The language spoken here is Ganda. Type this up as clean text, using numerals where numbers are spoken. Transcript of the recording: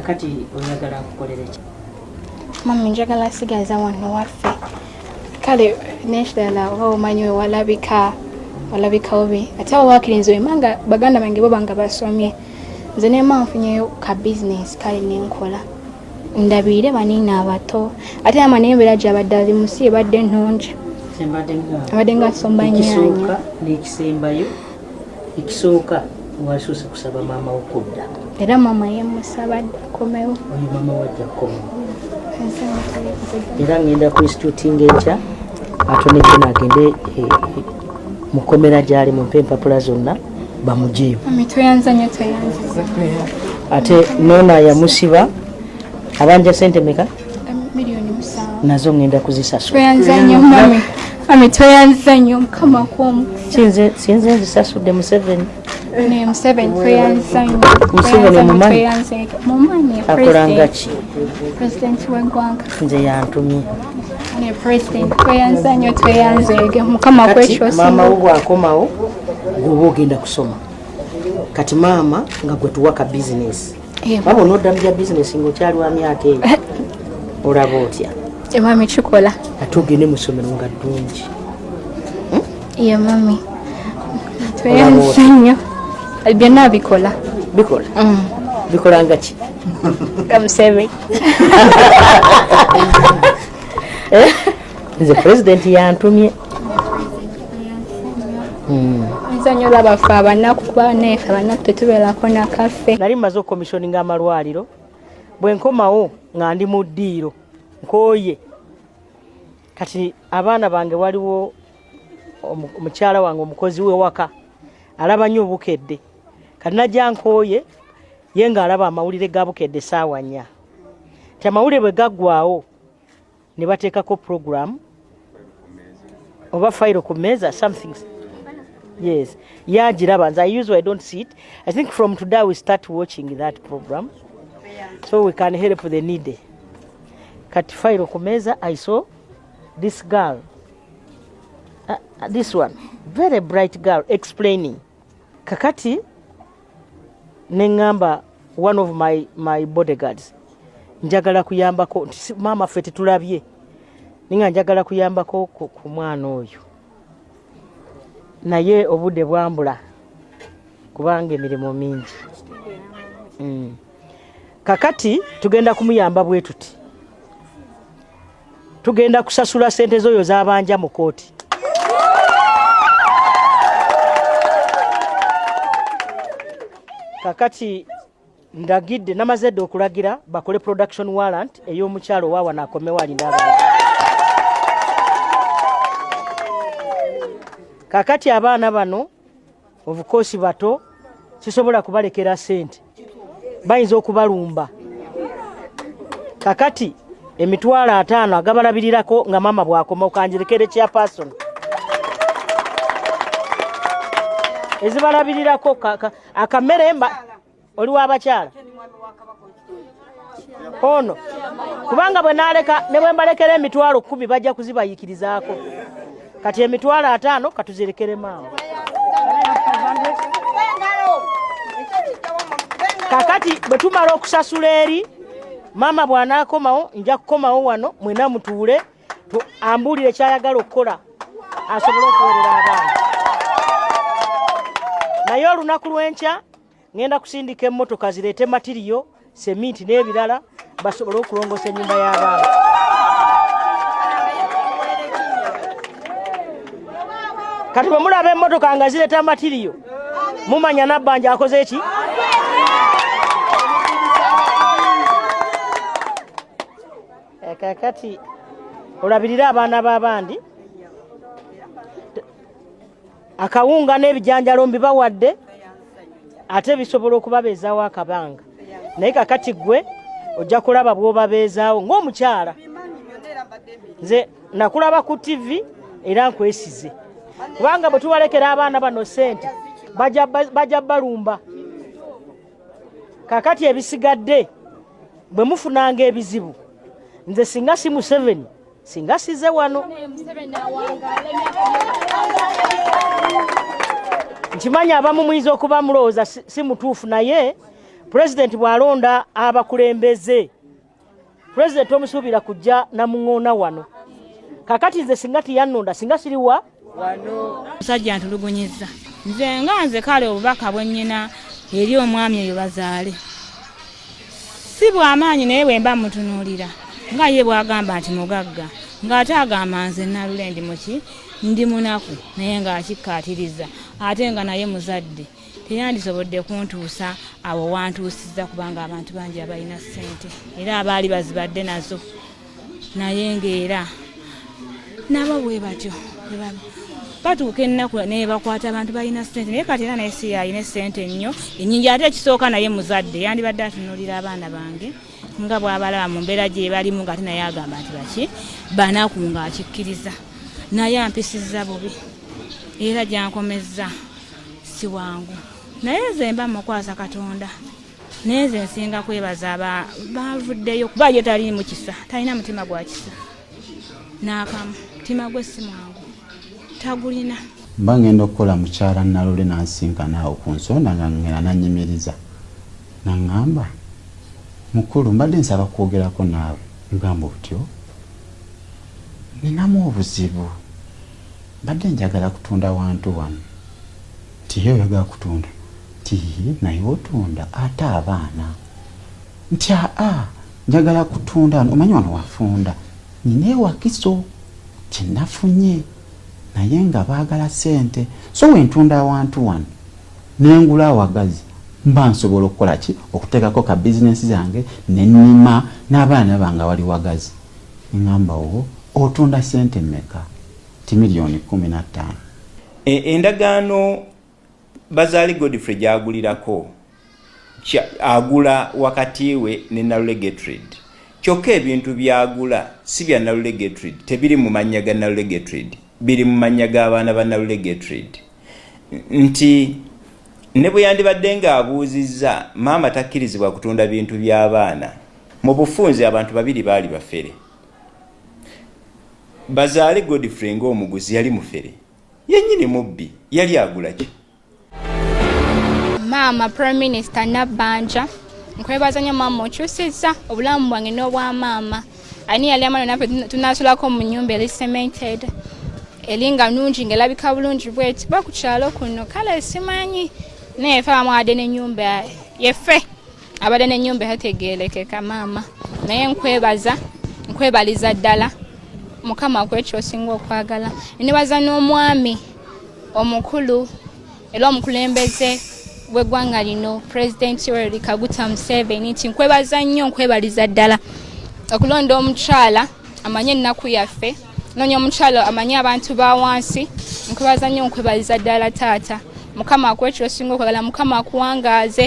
kakati oyagala kukolera ki? Mami njagala sigaza wano waffe kale nekirala oba omanyi we walabika obi ate wawakirinza emanga baganda bange bo banga basomye nze nema nfunyeyo ka bizinesi kale nenkola ndabiire banini abato ate amanembera gyabadde ali musi ebadde nnungi abadde nga somba nnyanya n'ekisembayo ekisooka wasose kusaba maama okudda era mama yemusaba akomewo oyo maama wajja kukomawo era ngenda ku instituting enkya atonedde nagende mu kkomera gyali mumpe empapula zonna bamujeemu ate noona yamusiba abanja sente meka miliyoni 7 nazo ngenda kuzisasula mami tweyanza nnyo mukama kwomu sinze nzisasudde mu 7 akolanga ki president w'eggwanga nze yantumye maama wo bwakomawo gwoba ogenda kusoma kati maama nga gwe tuwaka bizinesi baba onodda mu gya bizinesi ng'okyali wa myaka eyo olaba otya mami kikola ate ogende mu ssomero nga ddungi ye mami tweyanza nnyo byonna bikola bikolanga ki kamusebe nze pulezidenti yantumye nzanyo labafe abanaku kuba nefe abanaku tetubeerako nakaffe nali mmaze okukomishoninga amalwaliro bwe nkomawo nga ndi mu ddiiro nkooye kati abaana bange waliwo omukyala wange omukozi w'ewaka alaba nnyo obukedde kati najja nkooye ye ng'alaba amawulire ga bukedde saawa 4 ti amawulire bwe gaggwawo ne bateekako program oba FAYIRO ku mmeeza something yes yagiraba nze I don't see it. I think from today we start watching that program so we can help the needy. Kati FAYIRO ku mmeeza I saw this girl this one very bright girl explaining kakati nengamba one of my bodyguards njagala kuyambako mama ffe tetulabye ninga njagala kuyambako ku mwana oyo naye obudde bwambula kubanga emirimu mingi kakati tugenda kumuyamba bwe tuti tugenda kusasula sente zoyo zabanja mu kooti kakati ndagidde namazedde okulagira bakole production warrant ey'omukyalo waawa nakomewo alinda abaana kakati abaana bano of course bato sisobola kubalekera sente bayinza okubalumba kakati emitwalo 5 agabalabirirako nga mama bwakoma okanjirekere chairperson ezibalabirirako akamere oli w'abakyala ono kubanga bwe naleka ne bwe mbalekera emitwalo 10 bajja kuzibayikirizaako kati emitwalo 5 katuzirekere maama kakati bwe tumala okusasula eri maama bw'anaakomawo nja kukomawo wano mwena mutuule ambuulire kyayagala okukola asobole okuwerera abaana naye olunaku lw'enkya ngenda kusindika emmotoka zireete matiriyo seminti n'ebirala basobole okulongosa ennyumba y'abaana kati bwe mulaba emmotoka nga zireeta matiriyo mumanya Nnabbanja akoze ki kakati olabirira abaana b'abandi akawunga n'ebijanjalo mbibawadde ate bisobola okubabeezaawo akabanga naye kakati gwe ojja kulaba bw'obabeezaawo ng'omukyala nze nakulaba ku TV era nkwesize kubanga bwe tubalekera abaana bano sente bajja balumba kakati ebisigadde bwe mufunanga ebizibu nze singa si mu 7 singa size wano nkimanya abamu muyinza okuba mulowooza si mutuufu naye President bwalonda abakulembeze, President omusuubira kujja namuŋŋoona wano. Kakati nze singa tiyannonda singa siriwa wano. Musajja ntulugunyizza. Nze kale obubaka bwennyina eri omwami eyo bazaale. Si bw'amaanyi naye bwe mba mutunuulira nga ye bw'agamba nti mugagga ng'ate agamba nze Nalule ndi muki ndi munaku naye ng'akikkaatiriza ate nga naye muzadde teyandisobodde kuntuusa awo wantuusizza kubanga abantu bangi abalina ssente era abaali bazibadde nazo naye ng'era nabo bwe batyo batuuka ennaku naye bakwata abantu balina ssente naye kati era naye si yalina ssente nnyo ennyingi ate ekisooka naye muzadde yandibadde atunuulira abaana bange nga bw'abalaba mu mbeera gye balimu ng'ate naye agamba nti baki banaku ng'akikkiriza naye ampisizza bubi era gyankomezza si wangu naye nze mba mukwasa Katonda naye nze nsinga kwebaza bavuddeyo kuba ye tali mu kisa talina mutima gwa kisa n'akamu mutima gwe si mwangu tagulina. Mba ngenda okukola mukyala Nalule nansinkana awo ku nsonda nga ngenda nanyimiriza naŋŋamba mukulu mbadde nsaba kwogerako naawe ngamba otyo ninamu obuzibu mbadde njagala kutunda wantu wano nti ye oyagala kutunda nti naye otunda ate abaana nti njagala kutunda wano omanyi wano wafunda nina ewakiso kyenafunye naye nga baagala ssente so wentunda wantu wano nengula awagazi mba nsobola okukola ki okuteekako ka bizinesi zange nennima n'abaana bange wali wagazi ngamba wo otunda ssente mmeka ti milioni 15. Endagaano Bazaali Godfrey gyagulirako agula wakati we ne Nalule Gertrude kyokka ebintu byagula si bya Nalule Gertrude tebiri mu mannya ga Nalule Gertrude biri mu mannya g'abaana ba Nalule Gertrude nti ne bwe yandibadde ng'abuuzizza maama takkirizibwa kutunda bintu by'abaana mu bufunze abantu babiri baali bafere. Bazaali Godfrey ng'omuguzi yali mufere yennyini mubbi yali agula ki? Maama Prime Minister Nnabbanja nkwebaza nnyo maama okyusizza obulamu bwange n'obwa maama ani yali amano naffe tunasulako mu nnyumba eri cemented elinga nungi ng'erabika bulungi bweti ba ku kyalo kuno kale simanyi naye ffe abadde n'ennyumba yeffe abadde n'ennyumba etegeerekeka maama naye nkwebaliza ddala mukama kwekyo osinga okwagala nebaza n'omwami omukulu era omukulembeze w'eggwanga lino President Yoweri Kaguta Museveni nti nkwebaza nnyo nkwebaliza ddala okulonda omukyala amanye ennaku yaffe nonya omukyala amanye abantu ba wansi nkwebaza nnyo nkwebaliza ddala taata mukama kwekyo osinga okwagala mukama akuwangaaze